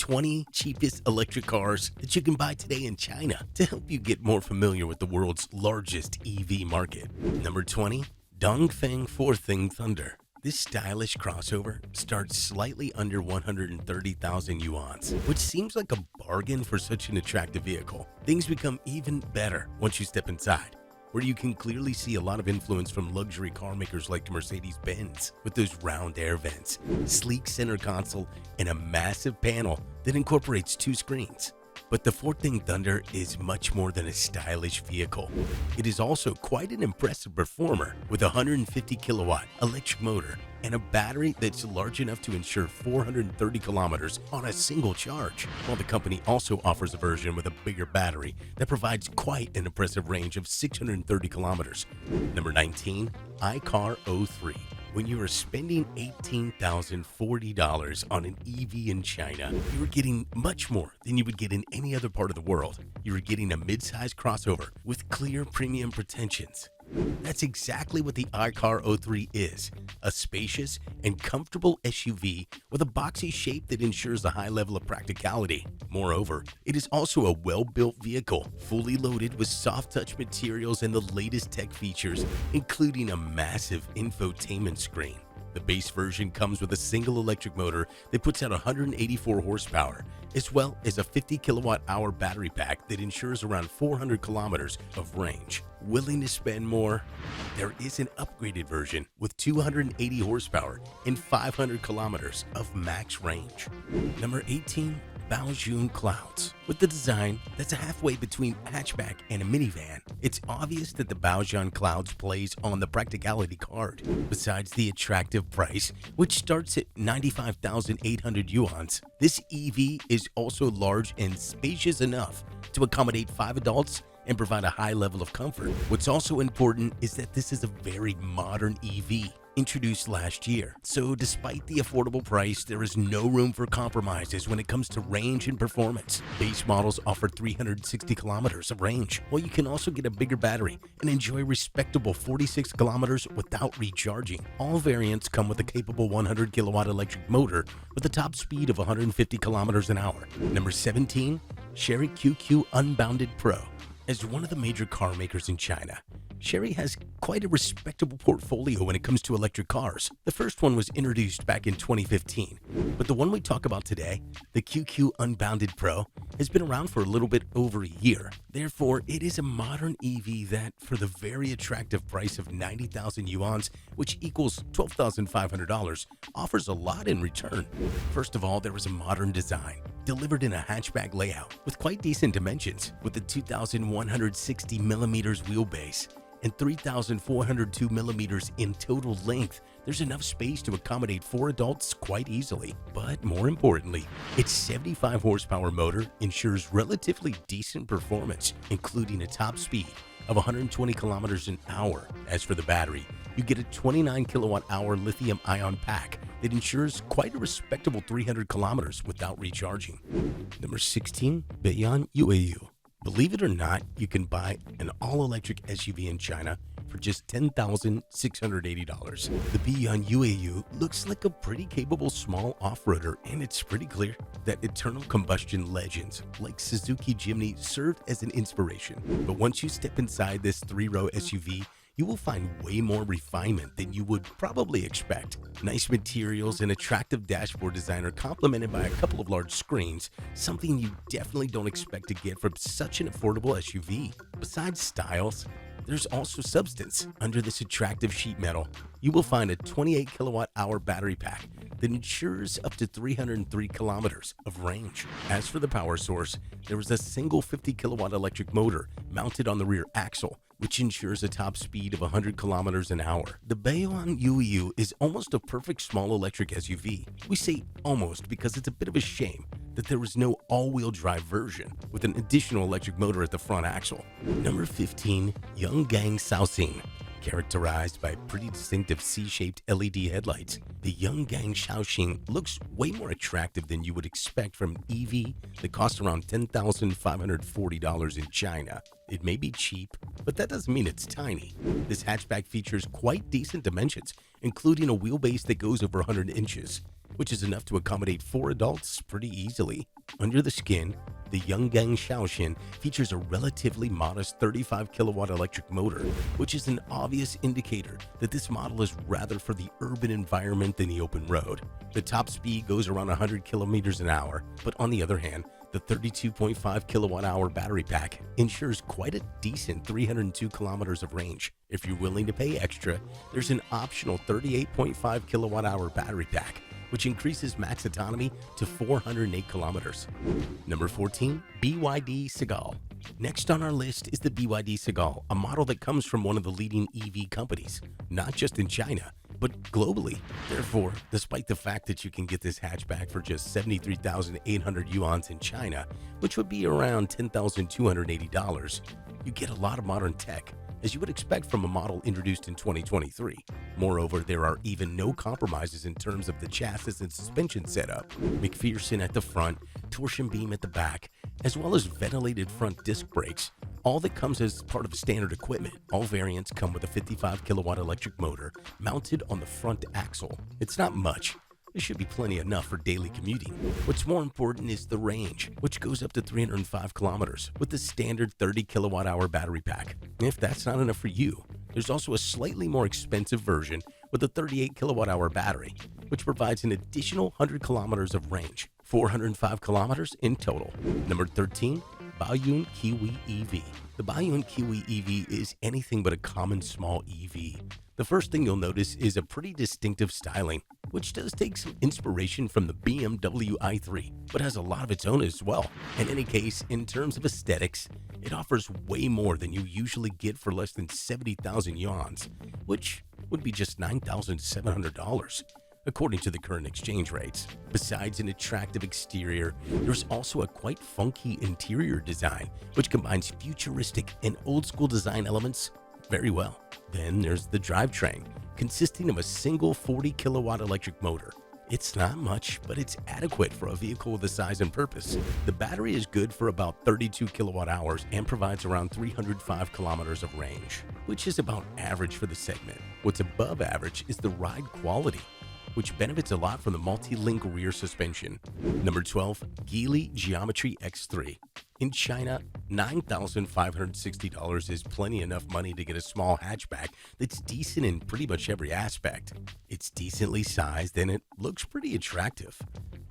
20 cheapest electric cars that you can buy today in China to help you get more familiar with the world's largest EV market. Number 20. Dongfeng Four-Thing Thunder. This stylish crossover starts slightly under 130,000 yuan, which seems like a bargain for such an attractive vehicle. Things become even better once you step inside, where you can clearly see a lot of influence from luxury car makers like Mercedes-Benz with those round air vents, sleek center console, and a massive panel that incorporates two screens. But the Four-Thing Thunder is much more than a stylish vehicle. It is also quite an impressive performer with a 150 kilowatt electric motor and a battery that's large enough to ensure 430 kilometers on a single charge, while the company also offers a version with a bigger battery that provides quite an impressive range of 630 kilometers. Number 19. iCar 03. When you are spending $18,040 on an EV in China, you are getting much more than you would get in any other part of the world. You are getting a mid-size crossover with clear premium pretensions. That's exactly what the iCar 03 is, a spacious and comfortable SUV with a boxy shape that ensures a high level of practicality. Moreover, it is also a well-built vehicle, fully loaded with soft-touch materials and the latest tech features, including a massive infotainment screen. The base version comes with a single electric motor that puts out 184 horsepower, as well as a 50 kilowatt-hour battery pack that ensures around 400 kilometers of range. Willing to spend more? There is an upgraded version with 280 horsepower and 500 kilometers of max range. Number 18. Baojun Clouds. With the design that's a halfway between a hatchback and a minivan, it's obvious that the Baojun Clouds plays on the practicality card. Besides the attractive price, which starts at 95,800 yuan, this EV is also large and spacious enough to accommodate 5 adults and provide a high level of comfort. What's also important is that this is a very modern EV, introduced last year. So despite the affordable price, there is no room for compromises when it comes to range and performance. Base models offer 360 kilometers of range, while you can also get a bigger battery and enjoy respectable 46 kilometers without recharging. All variants come with a capable 100 kilowatt electric motor with a top speed of 150 kilometers an hour. Number 17. Chery QQ Unbounded Pro. As one of the major car makers in China, Chery has quite a respectable portfolio when it comes to electric cars. The first one was introduced back in 2015, but the one we talk about today, the QQ Unbounded Pro, has been around for a little bit over a year. Therefore, it is a modern EV that, for the very attractive price of 90,000 yuan, which equals $12,500, offers a lot in return. First of all, there is a modern design, delivered in a hatchback layout with quite decent dimensions, with a 2,160 millimeters wheelbase and 3,402 millimeters in total length. There's enough space to accommodate 4 adults quite easily. But more importantly, its 75 horsepower motor ensures relatively decent performance, including a top speed of 120 kilometers an hour. As for the battery, you get a 29 kilowatt hour lithium ion pack that ensures quite a respectable 300 kilometers without recharging. Number 16. Baoyang UAU. Believe it or not, you can buy an all-electric SUV in China for just $10,680. The Baoyang UAU looks like a pretty capable small off-roader, and it's pretty clear that internal combustion legends like Suzuki Jimny served as an inspiration. But once you step inside this 3-row SUV, you will find way more refinement than you would probably expect. Nice materials and attractive dashboard design are complemented by a couple of large screens, something you definitely don't expect to get from such an affordable SUV. Besides styles, there's also substance. Under this attractive sheet metal, you will find a 28 kilowatt hour battery pack that ensures up to 303 kilometers of range. As for the power source, there is a single 50 kilowatt electric motor mounted on the rear axle, which ensures a top speed of 100 kilometers an hour. The Baoyang UAU is almost a perfect small electric SUV. We say almost because it's a bit of a shame that there was no all-wheel drive version with an additional electric motor at the front axle. Number 15. Yonggang Shaoxing. Characterized by pretty distinctive C-shaped LED headlights, the Yonggang Shaoxing looks way more attractive than you would expect from an EV that costs around $10,540 in China. It may be cheap, but that doesn't mean it's tiny. This hatchback features quite decent dimensions, including a wheelbase that goes over 100 inches. which is enough to accommodate 4 adults pretty easily. Under the skin, the Yonggang Shaoxin features a relatively modest 35 kilowatt electric motor, which is an obvious indicator that this model is rather for the urban environment than the open road. The top speed goes around 100 kilometers an hour, but on the other hand, the 32.5 kilowatt hour battery pack ensures quite a decent 302 kilometers of range. If you're willing to pay extra, there's an optional 38.5 kilowatt hour battery pack, which increases max autonomy to 408 kilometers. Number 14, BYD Seagull. Next on our list is the BYD Seagull, a model that comes from one of the leading EV companies, not just in China, but globally. Therefore, despite the fact that you can get this hatchback for just 73,800 yuans in China, which would be around $10,280, you get a lot of modern tech, as you would expect from a model introduced in 2023. Moreover, there are even no compromises in terms of the chassis and suspension setup. McPherson at the front, torsion beam at the back, as well as ventilated front disc brakes. All that comes as part of standard equipment. All variants come with a 55 kilowatt electric motor mounted on the front axle. It's not much. This should be plenty enough for daily commuting. What's more important is the range, which goes up to 305 kilometers with the standard 30 kilowatt hour battery pack. If that's not enough for you, there's also a slightly more expensive version with a 38 kilowatt hour battery, which provides an additional 100 kilometers of range, 405 kilometers in total. Number 13, Baoyun Kiwi EV. The Baoyun Kiwi EV is anything but a common small EV. The first thing you'll notice is a pretty distinctive styling, which does take some inspiration from the BMW i3, but has a lot of its own as well. In any case, in terms of aesthetics, it offers way more than you usually get for less than 70,000 yuans, which would be just $9,700. According to the current exchange rates. Besides an attractive exterior, there's also a quite funky interior design, which combines futuristic and old-school design elements very well. Then there's the drivetrain, consisting of a single 40 kilowatt electric motor. It's not much, but it's adequate for a vehicle with the size and purpose. The battery is good for about 32 kilowatt hours and provides around 305 kilometers of range, which is about average for the segment. What's above average is the ride quality, which benefits a lot from the multi-link rear suspension. Number 12, Geely Geometry X3. In China, $9,560 is plenty enough money to get a small hatchback that's decent in pretty much every aspect. It's decently sized and it looks pretty attractive.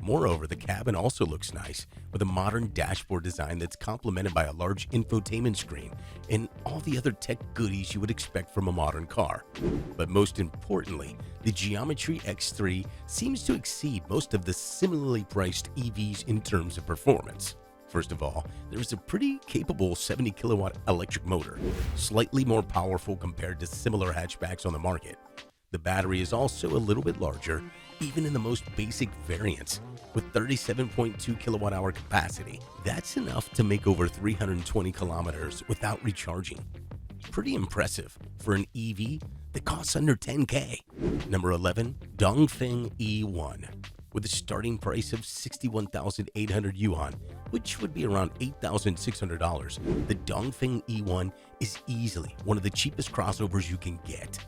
Moreover, the cabin also looks nice, with a modern dashboard design that's complemented by a large infotainment screen and all the other tech goodies you would expect from a modern car. But most importantly, the Geometry X3 seems to exceed most of the similarly priced EVs in terms of performance. First of all, there is a pretty capable 70 kilowatt electric motor, slightly more powerful compared to similar hatchbacks on the market. The battery is also a little bit larger, even in the most basic variants, with 37.2 kilowatt hour capacity. That's enough to make over 320 kilometers without recharging. Pretty impressive for an EV that costs under 10K. Number 11, Dongfeng E1. With a starting price of 61,800 yuan, which would be around $8,600, the Dongfeng E1 is easily one of the cheapest crossovers you can get.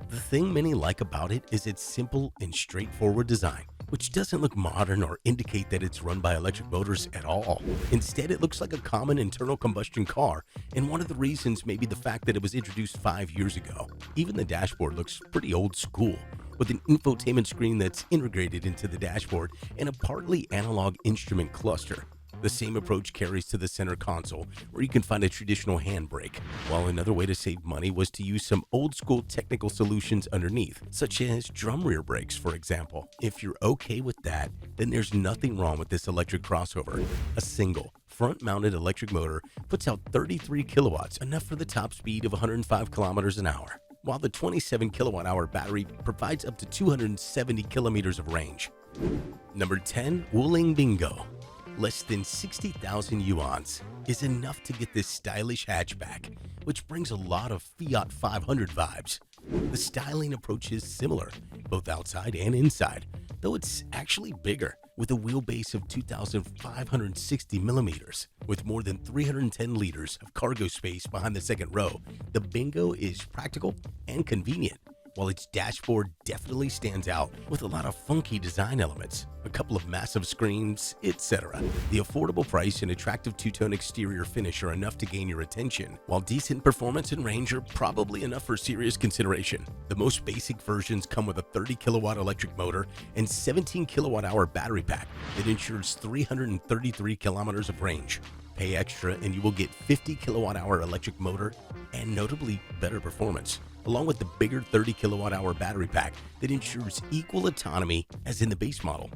The thing many like about it is its simple and straightforward design, which doesn't look modern or indicate that it's run by electric motors at all. Instead, it looks like a common internal combustion car, and one of the reasons may be the fact that it was introduced 5 years ago. Even the dashboard looks pretty old school, with an infotainment screen that's integrated into the dashboard and a partly analog instrument cluster. The same approach carries to the center console, where you can find a traditional handbrake, while another way to save money was to use some old-school technical solutions underneath, such as drum rear brakes, for example. If you're okay with that, then there's nothing wrong with this electric crossover. A single, front-mounted electric motor puts out 33 kilowatts, enough for the top speed of 105 kilometers an hour, while the 27 kilowatt hour battery provides up to 270 kilometers of range. Number 10, Wuling Bingo. Less than 60,000 yuans is enough to get this stylish hatchback, which brings a lot of Fiat 500 vibes. The styling approach is similar, both outside and inside, though it's actually bigger, with a wheelbase of 2,560 millimeters. With more than 310 liters of cargo space behind the second row, the Bingo is practical and convenient, while its dashboard definitely stands out with a lot of funky design elements, a couple of massive screens, etc. The affordable price and attractive two-tone exterior finish are enough to gain your attention, while decent performance and range are probably enough for serious consideration. The most basic versions come with a 30 kilowatt electric motor and 17 kilowatt hour battery pack that ensures 333 kilometers of range. Pay extra and you will get 50 kilowatt hour electric motor and notably better performance, along with the bigger 30 kilowatt hour battery pack that ensures equal autonomy as in the base model.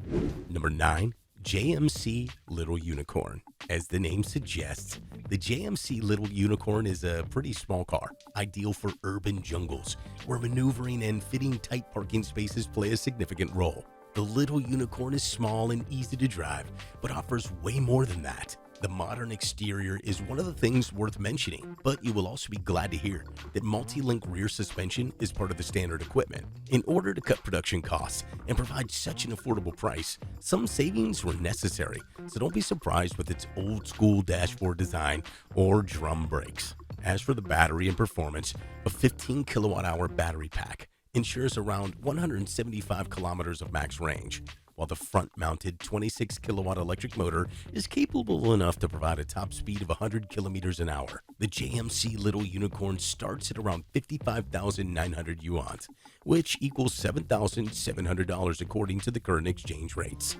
Number 9. JMC Little Unicorn. As the name suggests, the JMC Little Unicorn is a pretty small car, ideal for urban jungles where maneuvering and fitting tight parking spaces play a significant role. The Little Unicorn is small and easy to drive, but offers way more than that. The modern exterior is one of the things worth mentioning, but you will also be glad to hear that multi-link rear suspension is part of the standard equipment. In order to cut production costs and provide such an affordable price, some savings were necessary, so don't be surprised with its old school dashboard design or drum brakes. As for the battery and performance, a 15 kilowatt hour battery pack ensures around 175 kilometers of max range, while the front-mounted 26 kilowatt electric motor is capable enough to provide a top speed of 100 kilometers an hour. The JMC Little Unicorn starts at around 55,900 yuan, which equals $7,700 according to the current exchange rates.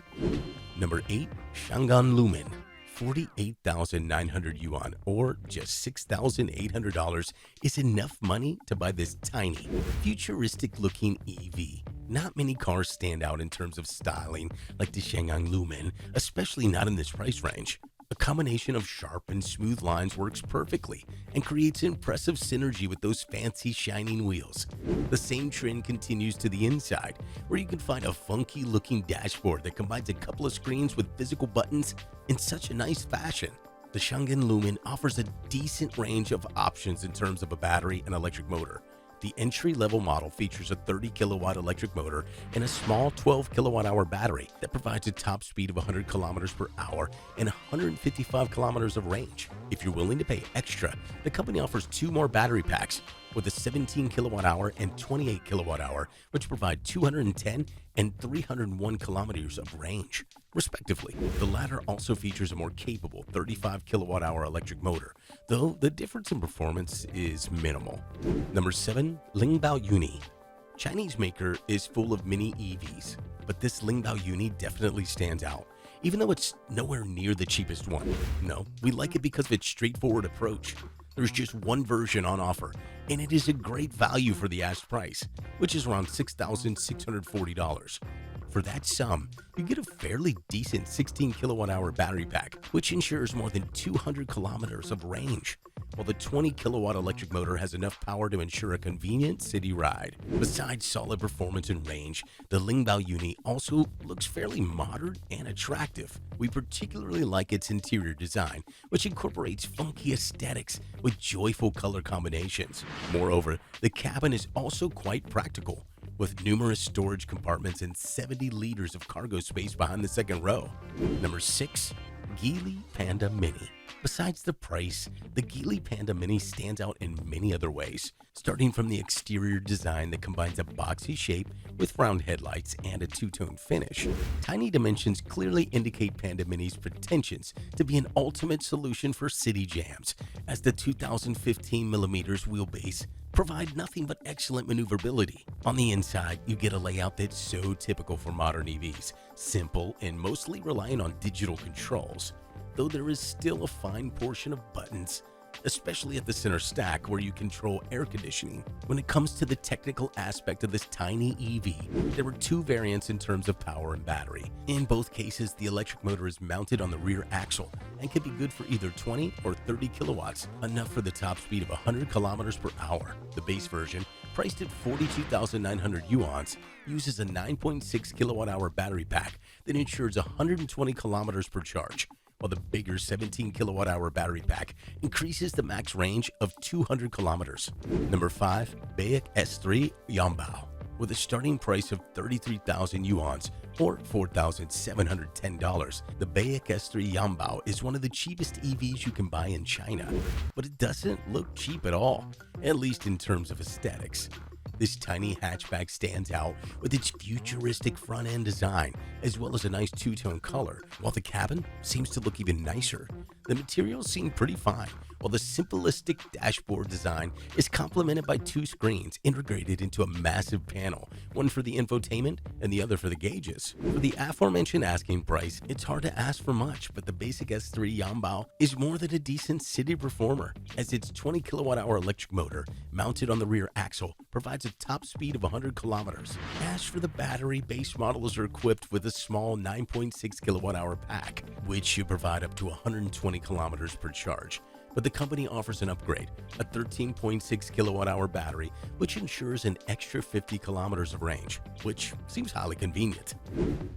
Number 8. Chang'an Lumen. 48,900 yuan, or just $6,800, is enough money to buy this tiny, futuristic-looking EV. Not many cars stand out in terms of styling like the Chang'an Lumen, especially not in this price range. A combination of sharp and smooth lines works perfectly and creates impressive synergy with those fancy shining wheels. The same trend continues to the inside, where you can find a funky looking dashboard that combines a couple of screens with physical buttons in such a nice fashion. The Chang'an Lumen offers a decent range of options in terms of a battery and electric motor. The entry-level model features a 30 kilowatt electric motor and a small 12 kilowatt hour battery that provides a top speed of 100 kilometers per hour and 155 kilometers of range. If you're willing to pay extra, the company offers 2 more battery packs with a 17 kilowatt hour and 28 kilowatt hour, which provide 210 and 301 kilometers of range, respectively. The latter also features a more capable 35 kilowatt hour electric motor, though the difference in performance is minimal. Number 7. Lingbao Uni. Chinese maker is full of mini EVs, but this Lingbao Uni definitely stands out, even though it's nowhere near the cheapest one. No, we like it because of its straightforward approach. There's just one version on offer, and it is a great value for the asked price, which is around $6,640. For that sum, you get a fairly decent 16 kilowatt hour battery pack, which ensures more than 200 kilometers of range, while the 20 kilowatt electric motor has enough power to ensure a convenient city ride. Besides solid performance and range, the Lingbao Uni also looks fairly modern and attractive. We particularly like its interior design, which incorporates funky aesthetics with joyful color combinations. Moreover, the cabin is also quite practical, with numerous storage compartments and 70 liters of cargo space behind the second row. Number 6. Geely Panda Mini. Besides the price, the Geely Panda Mini stands out in many other ways, starting from the exterior design that combines a boxy shape with round headlights and a two-tone finish. Tiny dimensions clearly indicate Panda Mini's pretensions to be an ultimate solution for city jams, as the 2015 millimeters wheelbase provide nothing but excellent maneuverability. On the inside, you get a layout that's so typical for modern EVs, simple and mostly relying on digital controls, though there is still a fine portion of buttons, especially at the center stack where you control air conditioning. When it comes to the technical aspect of this tiny EV, there are 2 variants in terms of power and battery. In both cases, the electric motor is mounted on the rear axle and can be good for either 20 or 30 kilowatts, enough for the top speed of 100 kilometers per hour. The base version, priced at 42,900 yuan, uses a 9.6 kilowatt hour battery pack that ensures 120 kilometers per charge, while the bigger 17 kilowatt hour battery pack increases the max range of 200 kilometers. Number 5. BAIC S3 Yanbao. With a starting price of 33,000 yuan or $4,710, the BAIC S3 Yanbao is one of the cheapest EVs you can buy in China, but it doesn't look cheap at all, at least in terms of aesthetics. This tiny hatchback stands out with its futuristic front-end design, as well as a nice two-tone color, while the cabin seems to look even nicer. The materials seem pretty fine, while the simplistic dashboard design is complemented by two screens integrated into a massive panel, one for the infotainment and the other for the gauges. For the aforementioned asking price, it's hard to ask for much, but the basic S3 Yanbao is more than a decent city performer, as its 20 kilowatt-hour electric motor mounted on the rear axle provides a top speed of 100 kilometers. As for the battery, base models are equipped with a small 9.6 kilowatt-hour pack, which should provide up to 120 kilometers per charge. But the company offers an upgrade, a 13.6 kilowatt-hour battery, which ensures an extra 50 kilometers of range, which seems highly convenient.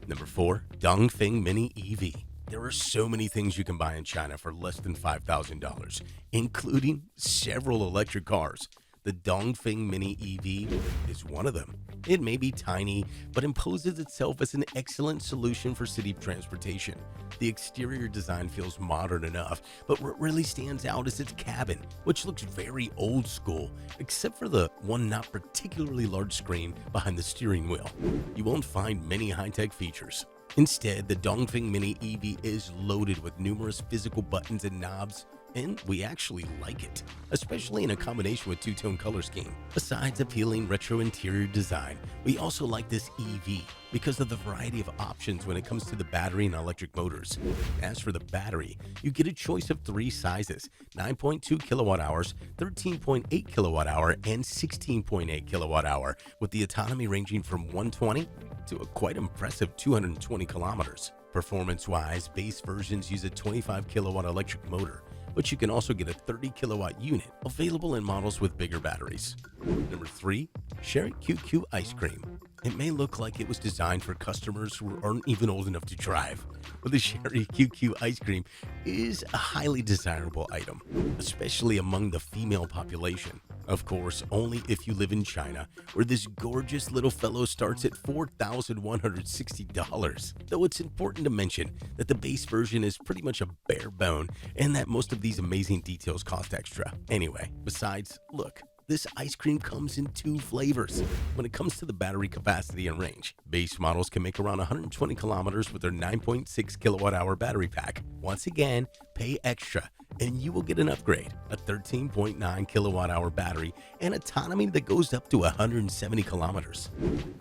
Number 4. Dongfeng Mini EV. There are so many things you can buy in China for less than $5,000, including several electric cars. The Dongfeng Mini EV is one of them. It may be tiny, but imposes itself as an excellent solution for city transportation. The exterior design feels modern enough, but what really stands out is its cabin, which looks very old school, except for the one not particularly large screen behind the steering wheel. You won't find many high-tech features. Instead, the Dongfeng Mini EV is loaded with numerous physical buttons and knobs, and we actually like it, especially in a combination with two-tone color scheme. Besides appealing retro interior design, we also like this EV because of the variety of options when it comes to the battery and electric motors. As for the battery, you get a choice of 3 sizes: 9.2 kilowatt hours, 13.8 kilowatt hour, and 16.8 kilowatt hour, with the autonomy ranging from 120 to a quite impressive 220 kilometers. Performance-wise, base versions use a 25 kilowatt electric motor, but you can also get a 30 kilowatt unit available in models with bigger batteries. Number 3. Sherry QQ Ice Cream. It may look like it was designed for customers who aren't even old enough to drive, but the Sherry QQ ice cream is a highly desirable item, especially among the female population. Of course, only if you live in China, where this gorgeous little fellow starts at $4,160. Though it's important to mention that the base version is pretty much a bare bone, and that most of these amazing details cost extra. Anyway, besides, look, this ice cream comes in 2 flavors. When it comes to the battery capacity and range, base models can make around 120 kilometers with their 9.6 kilowatt hour battery pack. Once again, pay extra and you will get an upgrade, a 13.9 kilowatt hour battery and autonomy that goes up to 170 kilometers.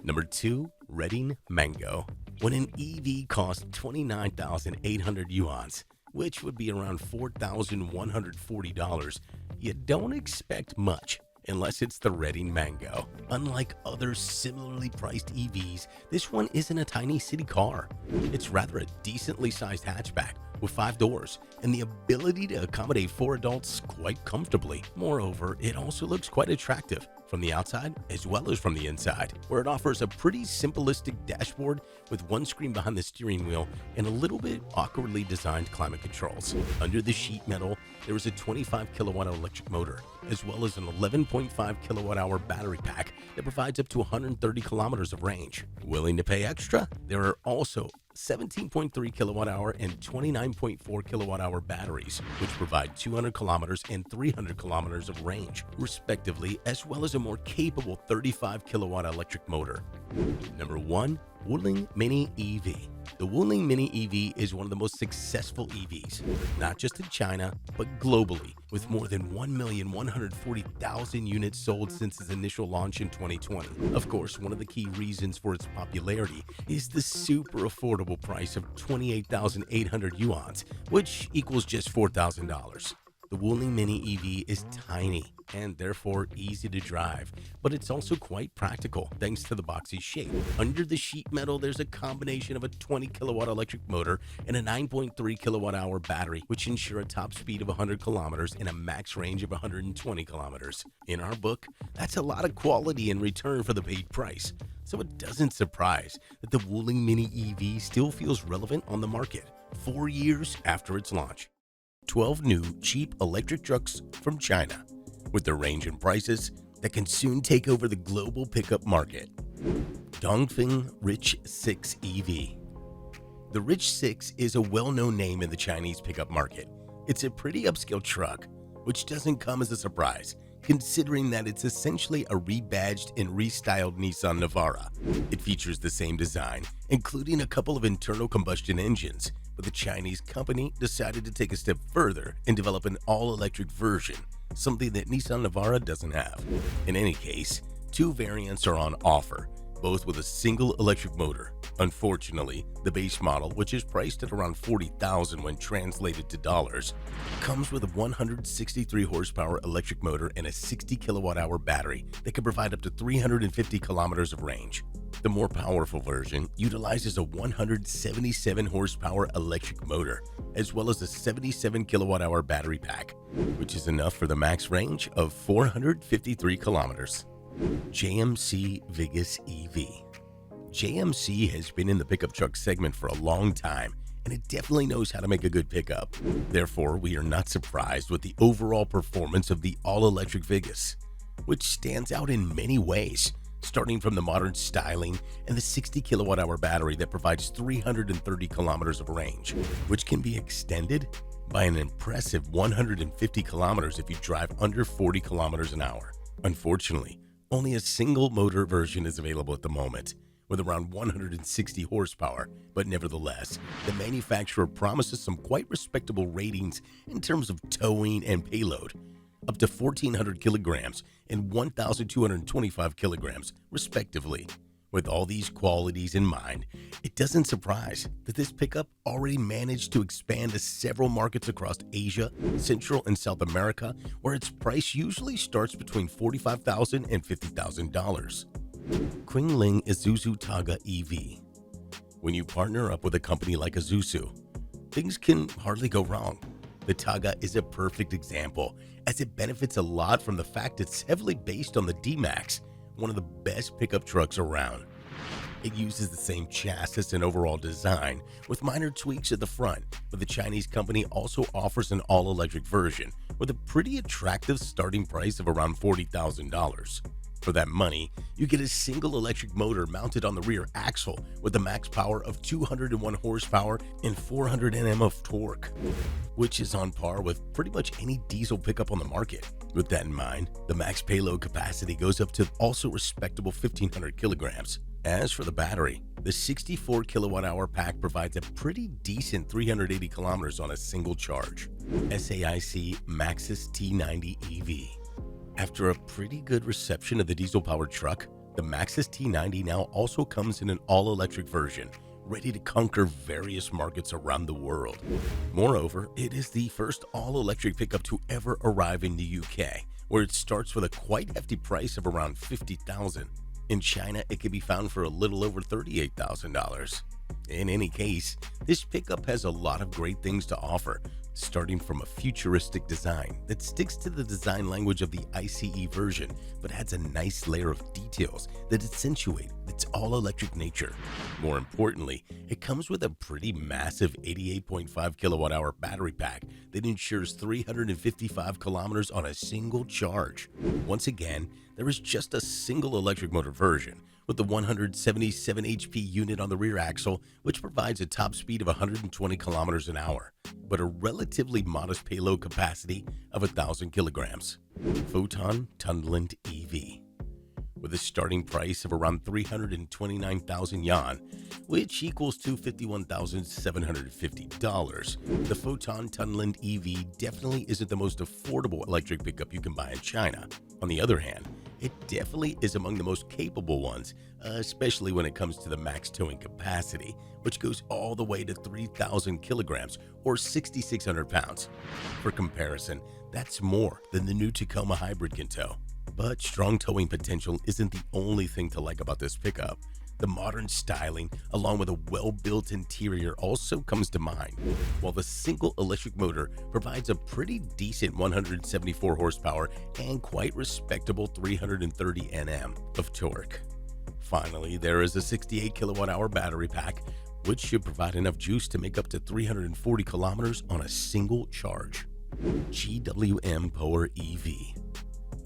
Number 2. Reading Mango. When an EV costs 29,800 yuans, which would be around $4,140, you don't expect much unless it's the Reading Mango. Unlike other similarly priced EVs, this one isn't a tiny city car. It's rather a decently sized hatchback with 5 doors and the ability to accommodate 4 adults quite comfortably. Moreover, it also looks quite attractive from the outside as well as from the inside, where it offers a pretty simplistic dashboard with one screen behind the steering wheel and a little bit awkwardly designed climate controls. Under the sheet metal, there is a 25 kilowatt electric motor, as well as an 11.5 kilowatt hour battery pack that provides up to 130 kilometers of range. Willing to pay extra? There are also 17.3 kilowatt hour and 29.4 kilowatt hour batteries, which provide 200 kilometers and 300 kilometers of range, respectively, as well as a more capable 35 kilowatt electric motor. Number 1. Wuling Mini EV. The Wuling Mini EV is one of the most successful EVs, not just in China, but globally, with more than 1,140,000 units sold since its initial launch in 2020. Of course, one of the key reasons for its popularity is the super affordable price of 28,800 yuan, which equals just $4,000. The Wuling Mini EV is tiny and therefore easy to drive, but it's also quite practical thanks to the boxy shape. Under the sheet metal, there's a combination of a 20 kilowatt electric motor and a 9.3 kilowatt hour battery, which ensure a top speed of 100 kilometers and a max range of 120 kilometers. In our book, that's a lot of quality in return for the paid price. So it doesn't surprise that the Wuling Mini EV still feels relevant on the market 4 years after its launch. 12 new cheap electric trucks from China, with their range and prices that can soon take over the global pickup market. Dongfeng Rich 6 EV. The Rich 6 is a well-known name in the Chinese pickup market. It's a pretty upscale truck, which doesn't come as a surprise considering that it's essentially a rebadged and restyled Nissan Navara. It features the same design, including a couple of internal combustion engines, but the Chinese company decided to take a step further and develop an all-electric version, something that Nissan Navara doesn't have. In any case, two variants are on offer, both with a single electric motor. Unfortunately, the base model, which is priced at around $40,000 when translated to dollars, comes with a 163 horsepower electric motor and a 60 kilowatt-hour battery that can provide up to 350 kilometers of range. The more powerful version utilizes a 177 horsepower electric motor, as well as a 77 kilowatt-hour battery pack, which is enough for the max range of 453 kilometers. JMC Vigus EV. JMC has been in the pickup truck segment for a long time, and it definitely knows how to make a good pickup. Therefore, we are not surprised with the overall performance of the all-electric Vigus, which stands out in many ways, starting from the modern styling and the 60 kilowatt-hour battery that provides 330 kilometers of range, which can be extended by an impressive 150 kilometers if you drive under 40 kilometers an hour. Unfortunately, only a single motor version is available at the moment, with around 160 horsepower, but nevertheless, the manufacturer promises some quite respectable ratings in terms of towing and payload, up to 1,400 kilograms and 1,225 kilograms, respectively. With all these qualities in mind, it doesn't surprise that this pickup already managed to expand to several markets across Asia, Central and South America, where its price usually starts between $45,000 and $50,000. Qingling Isuzu Targa EV. When you partner up with a company like Isuzu, things can hardly go wrong. The Targa is a perfect example, as it benefits a lot from the fact it's heavily based on the D-Max, one of the best pickup trucks around. It uses the same chassis and overall design, with minor tweaks at the front, but the Chinese company also offers an all-electric version with a pretty attractive starting price of around $40,000. For that money, you get a single electric motor mounted on the rear axle with a max power of 201 horsepower and 400 Nm of torque, which is on par with pretty much any diesel pickup on the market. With that in mind, the max payload capacity goes up to also respectable 1,500 kilograms. As for the battery, the 64 kilowatt-hour pack provides a pretty decent 380 kilometers on a single charge. SAIC Maxus T90 EV. After a pretty good reception of the diesel-powered truck, the Maxus T90 now also comes in an all-electric version, ready to conquer various markets around the world. Moreover, it is the first all-electric pickup to ever arrive in the UK, where it starts with a quite hefty price of around $50,000. In China, it can be found for a little over $38,000. In any case, this pickup has a lot of great things to offer, starting from a futuristic design that sticks to the design language of the ICE version, but adds a nice layer of details that accentuate its all-electric nature. More importantly, it comes with a pretty massive 88.5 kilowatt-hour battery pack that ensures 355 kilometers on a single charge. Once again, there is just a single electric motor version, with the 177 HP unit on the rear axle, which provides a top speed of 120 kilometers an hour, but a relatively modest payload capacity of 1,000 kilograms. Photon Tunland EV. With a starting price of around 329,000 yuan, which equals to $51,750, the Photon Tunland EV definitely isn't the most affordable electric pickup you can buy in China. On the other hand, it definitely is among the most capable ones, especially when it comes to the max towing capacity, which goes all the way to 3,000 kilograms or 6,600 pounds. For comparison, that's more than the new Tacoma Hybrid can tow. But strong towing potential isn't the only thing to like about this pickup. The modern styling, along with a well-built interior, also comes to mind, while the single electric motor provides a pretty decent 174 horsepower and quite respectable 330 Nm of torque. Finally, there is a 68 kilowatt-hour battery pack, which should provide enough juice to make up to 340 kilometers on a single charge. GWM Power EV.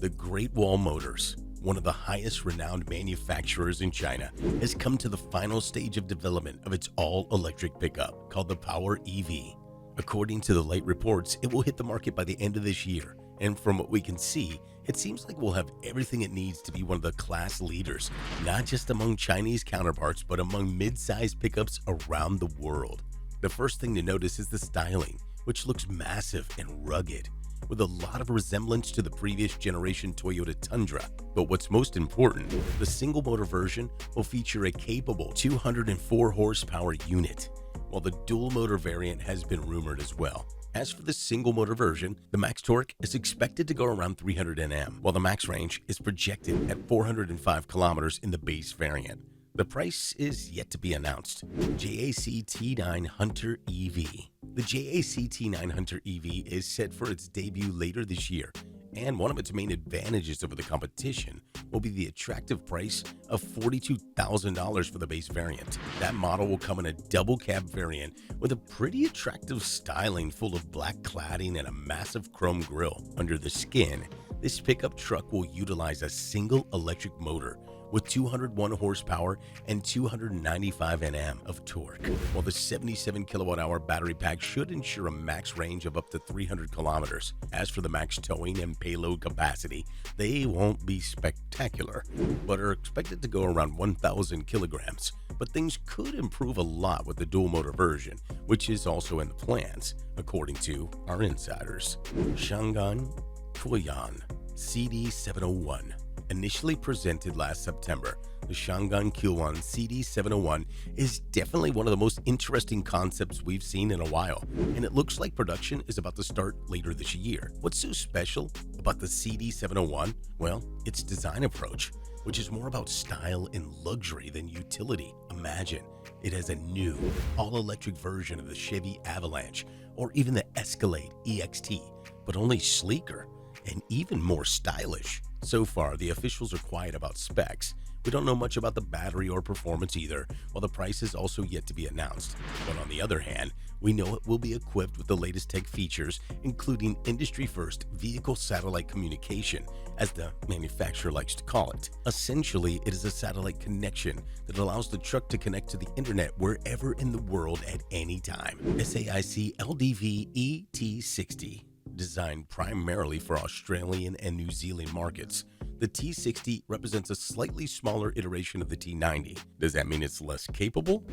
The Great Wall Motors, one of the highest renowned manufacturers in China, has come to the final stage of development of its all-electric pickup called the Power EV. According to the late reports, it will hit the market by the end of this year, and from what we can see, It seems like we'll have everything it needs to be one of the class leaders, not just among Chinese counterparts, but among mid-sized pickups around the world. The first thing to notice is the styling, which looks massive and rugged, with a lot of resemblance to the previous generation Toyota Tundra. But what's most important, the single-motor version will feature a capable 204 horsepower unit, while the dual-motor variant has been rumored as well. As for the single-motor version, the max torque is expected to go around 300 Nm, while the max range is projected at 405 kilometers in the base variant. The price is yet to be announced. JAC T9 Hunter EV. The JAC T9 Hunter EV is set for its debut later this year, and one of its main advantages over the competition will be the attractive price of $42,000 for the base variant. That model will come in a double cab variant with a pretty attractive styling full of black cladding and a massive chrome grille. Under the skin, this pickup truck will utilize a single electric motor with 201 horsepower and 295 Nm of torque, while the 77 kilowatt-hour battery pack should ensure a max range of up to 300 kilometers. As for the max towing and payload capacity, they won't be spectacular, but are expected to go around 1,000 kilograms. But things could improve a lot with the dual-motor version, which is also in the plans, according to our insiders. Shangan Tuoyan CD701. Initially presented last September, the Shangan Q1 CD701 is definitely one of the most interesting concepts we've seen in a while, and it looks like production is about to start later this year. What's so special about the CD701? Well, its design approach, which is more about style and luxury than utility. Imagine it has a new, all-electric version of the Chevy Avalanche or even the Escalade EXT, but only sleeker and even more stylish. So far, the officials are quiet about specs. We don't know much about the battery or performance either, while the price is also yet to be announced. But on the other hand, we know it will be equipped with the latest tech features, including industry-first vehicle satellite communication, as the manufacturer likes to call it. Essentially, it is a satellite connection that allows the truck to connect to the internet wherever in the world at any time. SAIC LDV ET60. Designed primarily for Australian and New Zealand markets, the T60 represents a slightly smaller iteration of the T90. Does that mean it's less capable?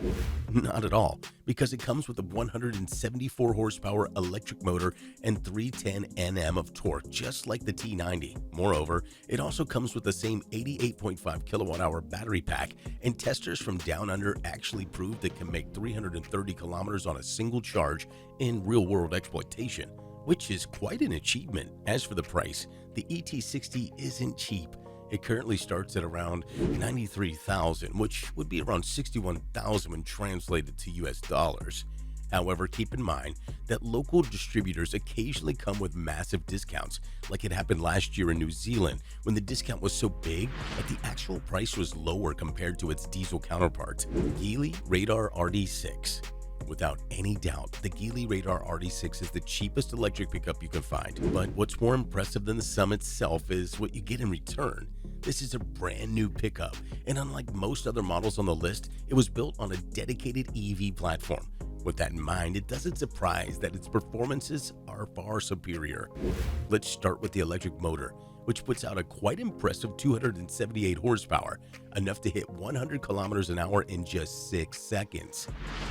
Not at all, because it comes with a 174 horsepower electric motor and 310 Nm of torque, just like the T90. Moreover, it also comes with the same 88.5 kilowatt-hour battery pack, and testers from Down Under actually proved it can make 330 kilometers on a single charge in real-world exploitation, which is quite an achievement. As for the price, the ET60 isn't cheap. It currently starts at around $93,000, which would be around $61,000 when translated to US dollars. However, keep in mind that local distributors occasionally come with massive discounts, like it happened last year in New Zealand when the discount was so big that the actual price was lower compared to its diesel counterpart. Geely Radar RD6. Without any doubt, the Geely Radar RD6 is the cheapest electric pickup you can find. But what's more impressive than the sum itself is what you get in return. This is a brand new pickup, and unlike most other models on the list, it was built on a dedicated EV platform. With that in mind, it doesn't surprise that its performances are far superior. Let's start with the electric motor, which puts out a quite impressive 278 horsepower, enough to hit 100 kilometers an hour in just 6 seconds.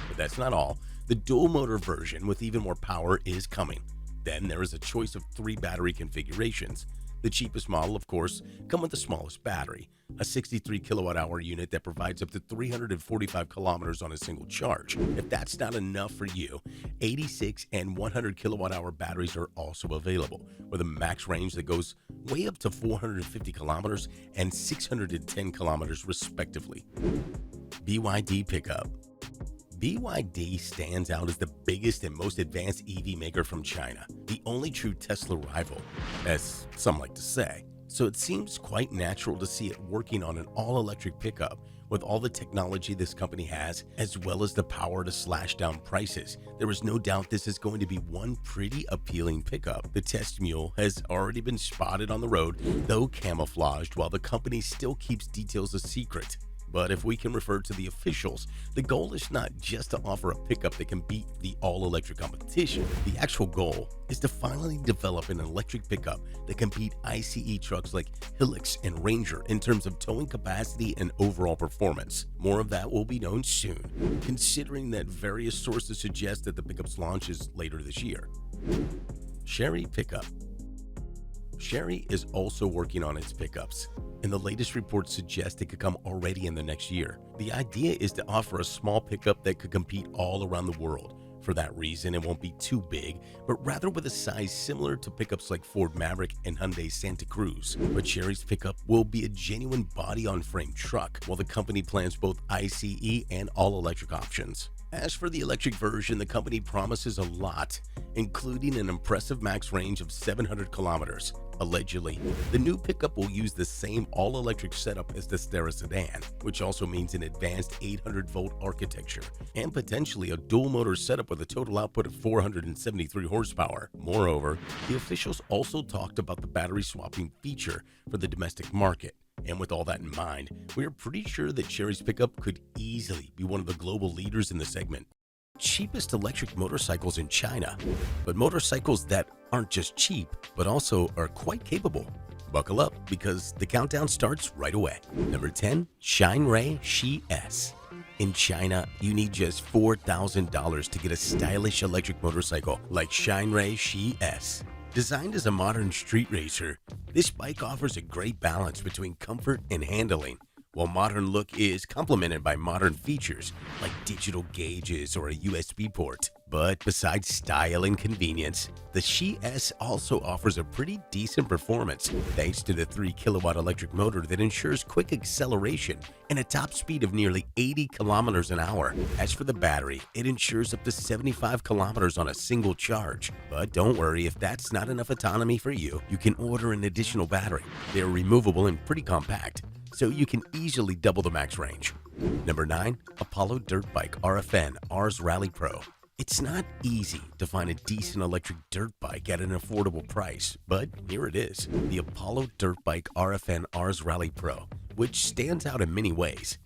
But that's not all. The dual motor version with even more power is coming. Then there is a choice of 3 battery configurations. The cheapest model, of course, come with the smallest battery, a 63 kilowatt-hour unit that provides up to 345 kilometers on a single charge. If that's not enough for you, 86 and 100 kilowatt-hour batteries are also available, with a max range that goes way up to 450 kilometers and 610 kilometers respectively. BYD pickup. BYD stands out as the biggest and most advanced EV maker from China, the only true Tesla rival, as some like to say. So it seems quite natural to see it working on an all-electric pickup with all the technology this company has, as well as the power to slash down prices. There is no doubt this is going to be one pretty appealing pickup. The test mule has already been spotted on the road, though camouflaged, while the company still keeps details a secret. But if we can refer to the officials, the goal is not just to offer a pickup that can beat the all-electric competition. The actual goal is to finally develop an electric pickup that can beat ICE trucks like Hilux and Ranger in terms of towing capacity and overall performance. More of that will be known soon, considering that various sources suggest that the pickup's launch is later this year. Chery Pickup. Chery is also working on its pickups, and the latest reports suggest it could come already in the next year. The idea is to offer a small pickup that could compete all around the world. For that reason, it won't be too big, but rather with a size similar to pickups like Ford Maverick and Hyundai Santa Cruz. But Chery's pickup will be a genuine body-on-frame truck, while the company plans both ICE and all-electric options. As for the electric version, the company promises a lot, including an impressive max range of 700 kilometers. Allegedly, the new pickup will use the same all-electric setup as the Stara sedan, which also means an advanced 800-volt architecture, and potentially a dual-motor setup with a total output of 473 horsepower. Moreover, the officials also talked about the battery swapping feature for the domestic market. And with all that in mind, we are pretty sure that Chery's pickup could easily be one of the global leaders in the segment. Cheapest electric motorcycles in China, but motorcycles that aren't just cheap, but also are quite capable. Buckle up, because the countdown starts right away. Number 10, Shinrei Shi S. In China, you need just $4,000 to get a stylish electric motorcycle like Shinrei Shi S. Designed as a modern street racer, this bike offers a great balance between comfort and handling, while modern look is complemented by modern features like digital gauges or a USB port. But besides style and convenience, the Shi S also offers a pretty decent performance thanks to the 3-kilowatt electric motor that ensures quick acceleration and a top speed of nearly 80 kilometers an hour. As for the battery, it ensures up to 75 kilometers on a single charge. But don't worry, if that's not enough autonomy for you, you can order an additional battery. They're removable and pretty compact, so you can easily double the max range. Number 9, Apollo Dirt Bike RFN Rs Rally Pro. It's not easy to find a decent electric dirt bike at an affordable price, but here it is, the Apollo Dirt Bike RFN Rs Rally Pro, which stands out in many ways.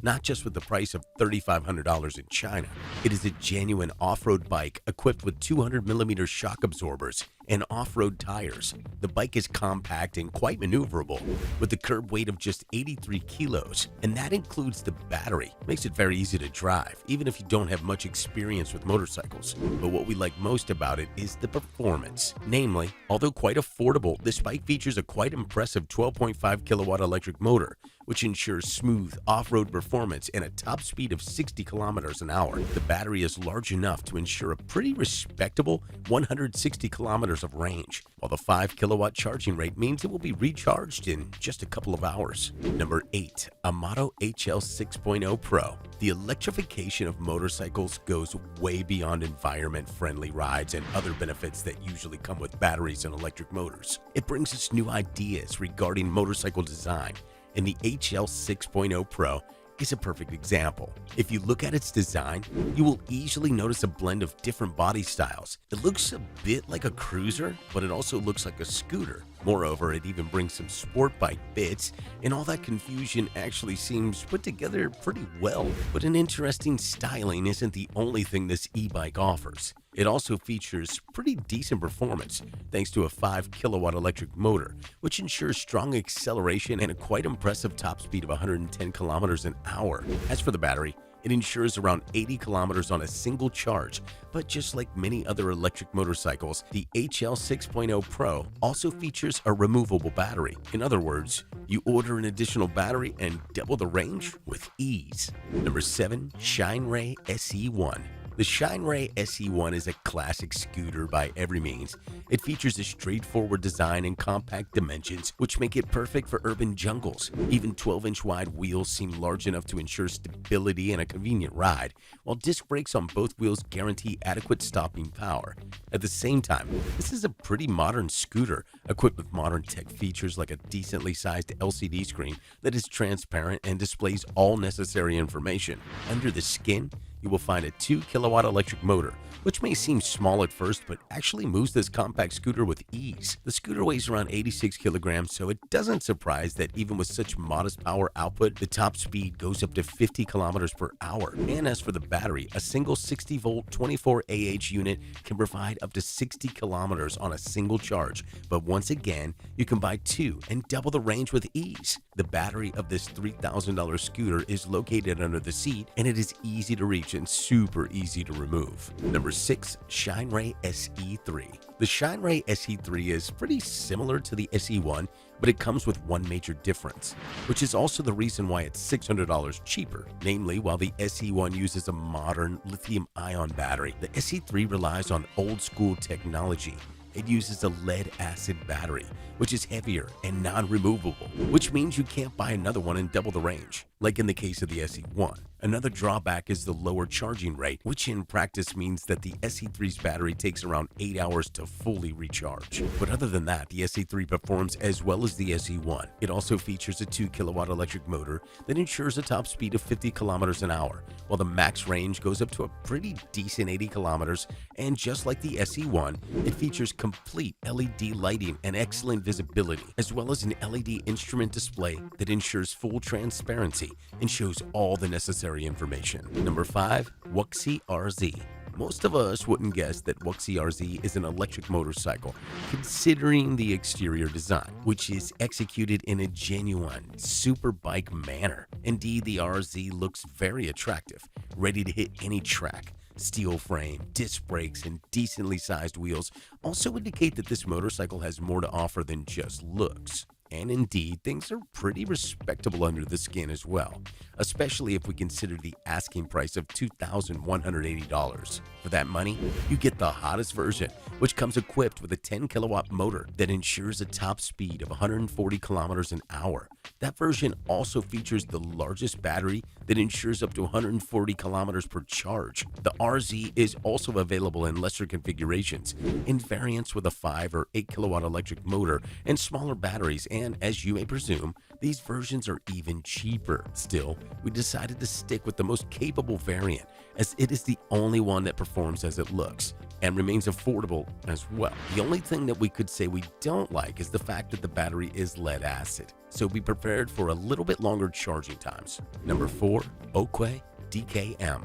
Not just with the price of $3,500 in China, it is a genuine off-road bike equipped with 200mm shock absorbers and off-road tires. The bike is compact and quite maneuverable, with a curb weight of just 83 kilos, and that includes the battery. Makes it very easy to drive, even if you don't have much experience with motorcycles. But what we like most about it is the performance. Namely, although quite affordable, this bike features a quite impressive 12.5 kilowatt electric motor, which ensures smooth off-road performance and a top speed of 60 kilometers an hour. The battery is large enough to ensure a pretty respectable 160 kilometers of range, while the 5 kilowatt charging rate means it will be recharged in just a couple of hours. Number 8, Amato HL 6.0 Pro. The electrification of motorcycles goes way beyond environment-friendly rides and other benefits that usually come with batteries and electric motors. It brings us new ideas regarding motorcycle design, and the HL 6.0 Pro is a perfect example. If you look at its design, you will easily notice a blend of different body styles. It looks a bit like a cruiser, but it also looks like a scooter. Moreover, it even brings some sport bike bits, and all that confusion actually seems put together pretty well. But an interesting styling isn't the only thing this e-bike offers. It also features pretty decent performance thanks to a 5 kilowatt electric motor, which ensures strong acceleration and a quite impressive top speed of 110 kilometers an hour. As for the battery, it ensures around 80 kilometers on a single charge, but just like many other electric motorcycles, the HL 6.0 Pro also features a removable battery. In other words, you order an additional battery and double the range with ease. Number 7, Shinrei SE1. The Shinrei SE1 is a classic scooter by every means. It features a straightforward design and compact dimensions, which make it perfect for urban jungles. Even 12-inch wide wheels seem large enough to ensure stability and a convenient ride, while disc brakes on both wheels guarantee adequate stopping power. At the same time, this is a pretty modern scooter, equipped with modern tech features like a decently sized LCD screen that is transparent and displays all necessary information. Under the skin, you will find a 2 kilowatt electric motor, which may seem small at first, but actually moves this compact scooter with ease. The scooter weighs around 86 kilograms, so it doesn't surprise that even with such modest power output, the top speed goes up to 50 kilometers per hour. And as for the battery, a single 60-volt 24Ah unit can provide up to 60 kilometers on a single charge, but once again, you can buy two and double the range with ease. The battery of this $3,000 scooter is located under the seat, and it is easy to reach and super easy to remove. Number 6. ShineRay SE3. The ShineRay SE3 is pretty similar to the SE1, but it comes with one major difference, which is also the reason why it's $600 cheaper. Namely, while the SE1 uses a modern lithium-ion battery, the SE3 relies on old-school technology. It uses a lead-acid battery, which is heavier and non-removable, which means you can't buy another one and double the range, like in the case of the SE1. Another drawback is the lower charging rate, which in practice means that the SE3's battery takes around 8 hours to fully recharge. But other than that, the SE3 performs as well as the SE1. It also features a 2 kilowatt electric motor that ensures a top speed of 50 kilometers an hour, while the max range goes up to a pretty decent 80 kilometers, and just like the SE1, it features complete LED lighting and excellent visibility, as well as an LED instrument display that ensures full transparency and shows all the necessary information. Number 5. Wuxi RZ. Most of us wouldn't guess that Wuxi RZ is an electric motorcycle, considering the exterior design, which is executed in a genuine superbike manner. Indeed, the RZ looks very attractive, ready to hit any track. Steel frame, disc brakes, and decently sized wheels also indicate that this motorcycle has more to offer than just looks. And indeed, things are pretty respectable under the skin as well, especially if we consider the asking price of $2,180. For that money, you get the hottest version, which comes equipped with a 10 kilowatt motor that ensures a top speed of 140 kilometers an hour. That version also features the largest battery that ensures up to 140 kilometers per charge. The RZ is also available in lesser configurations, in variants with a 5 or 8 kilowatt electric motor and smaller batteries, and as you may presume, these versions are even cheaper. Still, we decided to stick with the most capable variant, as it is the only one that performs as it looks and remains affordable as well. The only thing that we could say we don't like is the fact that the battery is lead acid, so be prepared for a little bit longer charging times. Number 4. Okwe DKM.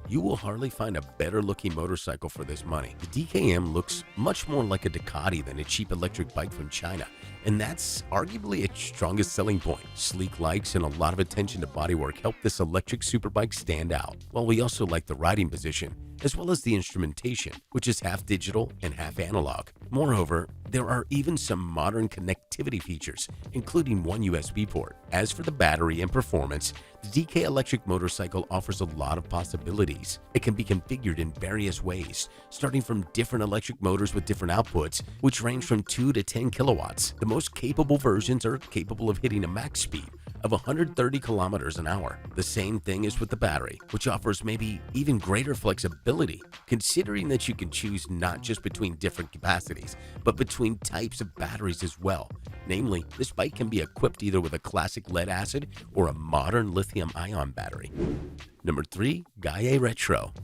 You will hardly find a better looking motorcycle for this money. The DKM looks much more like a Ducati than a cheap electric bike from China, and that's arguably its strongest selling point. Sleek lights and a lot of attention to bodywork help this electric superbike stand out, while we also like the riding position, as well as the instrumentation, which is half digital and half analog. Moreover, there are even some modern connectivity features, including one USB port. As for the battery and performance, the DK electric motorcycle offers a lot of possibilities. It can be configured in various ways, starting from different electric motors with different outputs, which range from 2 to 10 kilowatts. The most capable versions are capable of hitting a max speed of 130 kilometers an hour. The same thing is with the battery, which offers maybe even greater flexibility, considering that you can choose not just between different capacities, but between types of batteries as well. Namely, this bike can be equipped either with a classic lead acid or a modern lithium-ion battery. Number 3. Gaia Retro.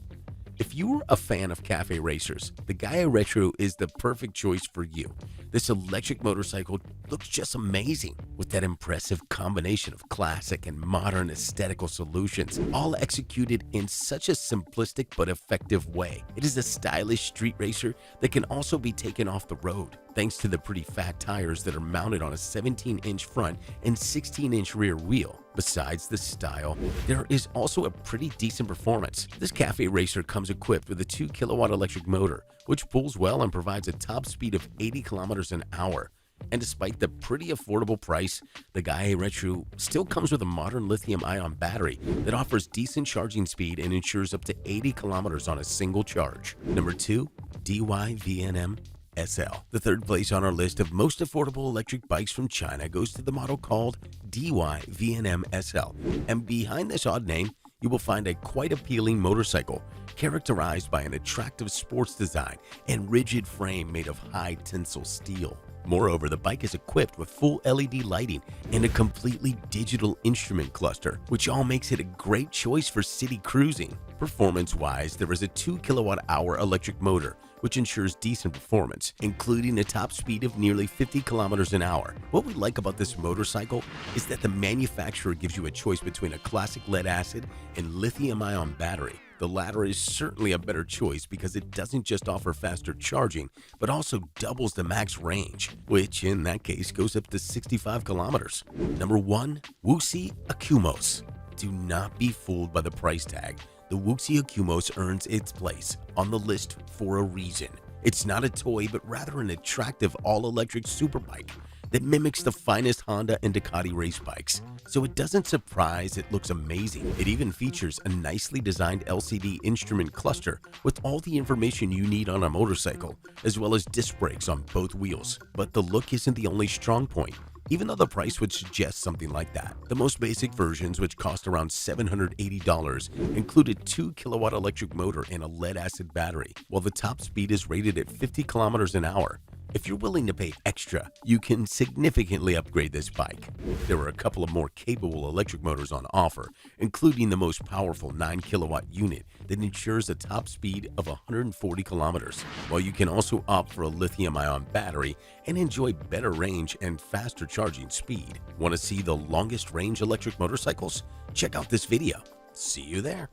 If you are a fan of cafe racers, the Gaia Retro is the perfect choice for you. This electric motorcycle looks just amazing with that impressive combination of classic and modern aesthetical solutions, all executed in such a simplistic but effective way. It is a stylish street racer that can also be taken off the road, thanks to the pretty fat tires that are mounted on a 17-inch front and 16-inch rear wheel. Besides the style, there is also a pretty decent performance. This cafe racer comes equipped with a 2 kilowatt electric motor, which pulls well and provides a top speed of 80 kilometers an hour. And despite the pretty affordable price, the Gaia Retro still comes with a modern lithium-ion battery that offers decent charging speed and ensures up to 80 kilometers on a single charge. Number 2. DYVNM SL. The third place on our list of most affordable electric bikes from China goes to the model called DYVNM SL. And behind this odd name, you will find a quite appealing motorcycle characterized by an attractive sports design and rigid frame made of high tensile steel. Moreover, the bike is equipped with full LED lighting and a completely digital instrument cluster, which all makes it a great choice for city cruising. Performance-wise, there is a 2 kilowatt-hour electric motor, which ensures decent performance, including a top speed of nearly 50 kilometers an hour. What we like about this motorcycle is that the manufacturer gives you a choice between a classic lead-acid and lithium-ion battery. The latter is certainly a better choice because it doesn't just offer faster charging, but also doubles the max range, which in that case goes up to 65 kilometers. Number 1. Wuxi Akumos. Do not be fooled by the price tag. The Wuxi Akumos earns its place on the list for a reason. It's not a toy, but rather an attractive all-electric superbike that mimics the finest Honda and Ducati race bikes. So it doesn't surprise it looks amazing. It even features a nicely designed LCD instrument cluster with all the information you need on a motorcycle, as well as disc brakes on both wheels. But the look isn't the only strong point, even though the price would suggest something like that. The most basic versions, which cost around $780, include a 2 kilowatt electric motor and a lead-acid battery, while the top speed is rated at 50 kilometers an hour. If you're willing to pay extra, you can significantly upgrade this bike. There are a couple of more capable electric motors on offer, including the most powerful 9 kilowatt unit that ensures a top speed of 140 kilometers, while you can also opt for a lithium-ion battery and enjoy better range and faster charging speed. Want to see the longest range electric motorcycles? Check out this video. See you there.